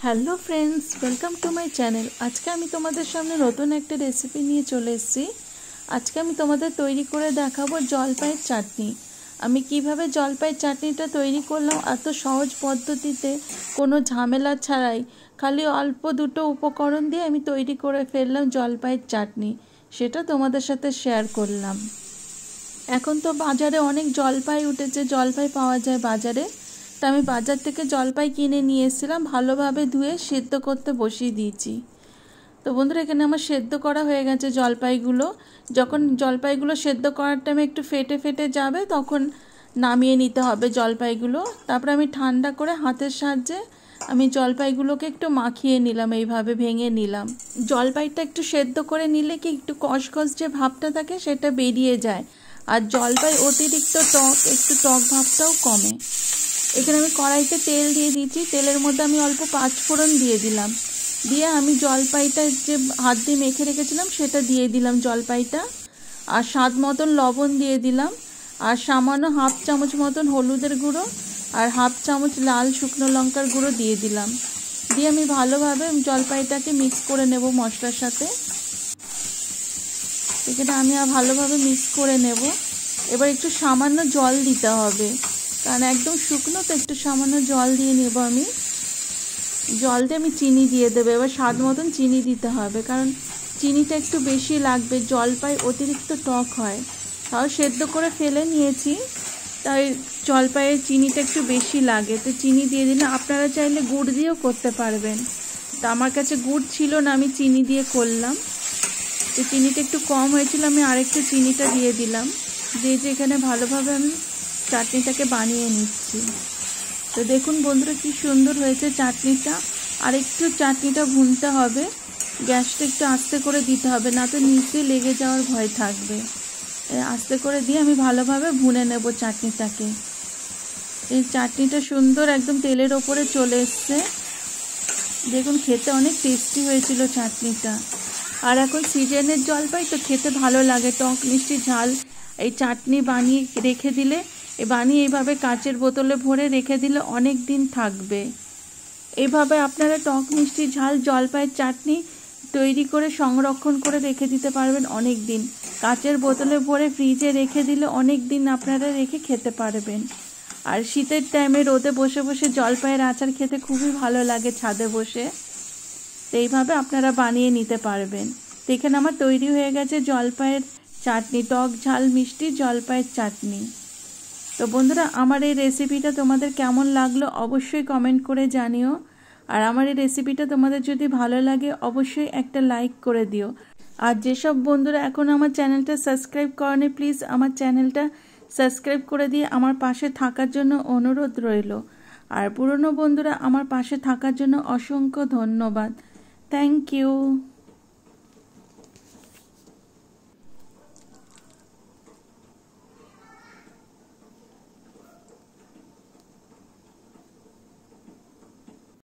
Hello friends, welcome to my channel. আজকে আমি তোমাদের সামনে নতুন একটা রেসিপি নিয়ে চলে এসেছি। আজকে আমি তোমাদের তৈরি করে দেখাবো জলপাইয়ের চাটনি। আমি কিভাবে জলপাইয়ের চাটনিটা তৈরি করলাম এত সহজ পদ্ধতিতে, কোনো ঝামেলা ছাড়াই, খালি অল্প দুটো উপকরণ দিয়ে আমি তৈরি করে ফেললাম জলপাইয়ের চাটনি। সেটা তোমাদের সাথে শেয়ার করলাম। এখন তো বাজারে অনেক জলপাই উঠেছে, জলপাই পাওয়া যায় বাজারে। তা আমি বাজার থেকে জলপাই কিনে নিয়ে এসেছিলাম, ভালোভাবে ধুয়ে সেদ্ধ করতে বসিয়ে দিয়েছি। তো বন্ধুরা, এখানে আমার সেদ্ধ করা হয়ে গেছে জলপাইগুলো। যখন জলপাইগুলো সেদ্ধ করার টাইমে একটু ফেটে ফেটে যাবে, তখন নামিয়ে নিতে হবে জলপাইগুলো। তারপরে আমি ঠান্ডা করে হাতের সাহায্যে আমি জলপাইগুলোকে একটু মাখিয়ে নিলাম, এইভাবে ভেঙে নিলাম। জলপাইটা একটু সেদ্ধ করে নিলে কি একটু কষকষ যে ভাবটা থাকে সেটা বেরিয়ে যায়, আর জলপাই অতিরিক্ত একটু টক ভাবটাও কমে। এখানে আমি কড়াইতে তেল দিয়ে দিয়েছি, তেলের মধ্যে আমি অল্প পাঁচফোড়ন দিয়ে দিলাম। দিয়ে আমি জলপাইটা যে হাত দিয়ে মেখে রেখেছিলাম সেটা দিয়ে দিলাম জলপাইটা, আর স্বাদ মতন লবণ দিয়ে দিলাম, আর সামান্য হাফ চামচ মতন হলুদের গুঁড়ো আর হাফ চামচ লাল শুকনো লঙ্কার গুঁড়ো দিয়ে দিলাম। দিয়ে আমি ভালোভাবে জলপাইটাকে মিক্স করে নেব মশলার সাথে। এখানে আমি ভালোভাবে মিক্স করে নেব। এবার একটু সামান্য জল দিতে হবে, কারণ একদম শুকনো তো, একটু সামান্য জল দিয়ে নেব আমি। জল দিয়ে আমি চিনি দিয়ে দেবো। এবার স্বাদ মতন চিনি দিতে হবে, কারণ চিনিটা একটু বেশি লাগবে, জলপাই অতিরিক্ত টক হয়। তাও সেদ্ধ করে ফেলে নিয়েছি, তাই জলপাইয়ের চিনিটা একটু বেশি লাগে, তো চিনি দিয়ে দিলে। আপনারা চাইলে গুড় দিয়েও করতে পারবেন। তা আমার কাছে গুড় ছিল না, আমি চিনি দিয়ে করলাম। তো চিনিটা একটু কম হয়েছিল, আমি আরেকটু চিনিটা দিয়ে দিলাম। দিয়ে যে এখানে ভালোভাবে আমি চাটনিটাকে বানিয়ে নিচ্ছি। তো দেখুন বন্ধুরা, কি সুন্দর হয়েছে চাটনিটা। আর একটু চাটনিটা ভুনতে হবে, গ্যাসটা একটু আস্তে করে দিতে হবে, না তো নিচে লেগে যাওয়ার ভয় থাকবে। আস্তে করে দিয়ে আমি ভালোভাবে ভুনে নেব চাটনিটাকে। এই চাটনিটা সুন্দর একদম তেলের ওপরে চলে এসছে। দেখুন, খেতে অনেক টেস্টি হয়েছিল চাটনিটা। আর এখন সিজনের জলপাই তো খেতে ভালো লাগে, টক মিষ্টি ঝাল। এই চাটনি বানিয়ে রেখে দিলে, বানিয়ে এইভাবে কাচের বোতলে ভরে রেখে দিলে অনেক দিন থাকবে। এইভাবে আপনারা টক মিষ্টি ঝাল জলপাইয়ের চাটনি তৈরি করে সংরক্ষণ করে রেখে দিতে পারবেন অনেক দিন। কাচের বোতলে ভরে ফ্রিজে রেখে দিলে অনেক দিন আপনারা রেখে খেতে পারবেন। আর শীতের টাইমে রোদে বসে বসে জলপাইয়ের আচার খেতে খুবই ভালো লাগে ছাদে বসে। তো এইভাবে আপনারা বানিয়ে নিতে পারবেন। তো এখানে আমার তৈরি হয়ে গেছে জলপাইয়ের চাটনি, টক ঝাল মিষ্টি জলপাইয়ের চাটনি। তো বন্ধুরা, আমার এই রেসিপিটা তোমাদের কেমন লাগলো অবশ্যই কমেন্ট করে জানিও। আর আমার এই রেসিপিটা তোমাদের যদি ভালো লাগে অবশ্যই একটা লাইক করে দিও। আর যেসব বন্ধুরা এখন আমার চ্যানেলটা সাবস্ক্রাইব করেনি, প্লিজ আমার চ্যানেলটা সাবস্ক্রাইব করে দিয়ে আমার পাশে থাকার জন্য অনুরোধ রইল। আর পুরনো বন্ধুরা আমার পাশে থাকার জন্য অসংখ্য ধন্যবাদ। Thank you.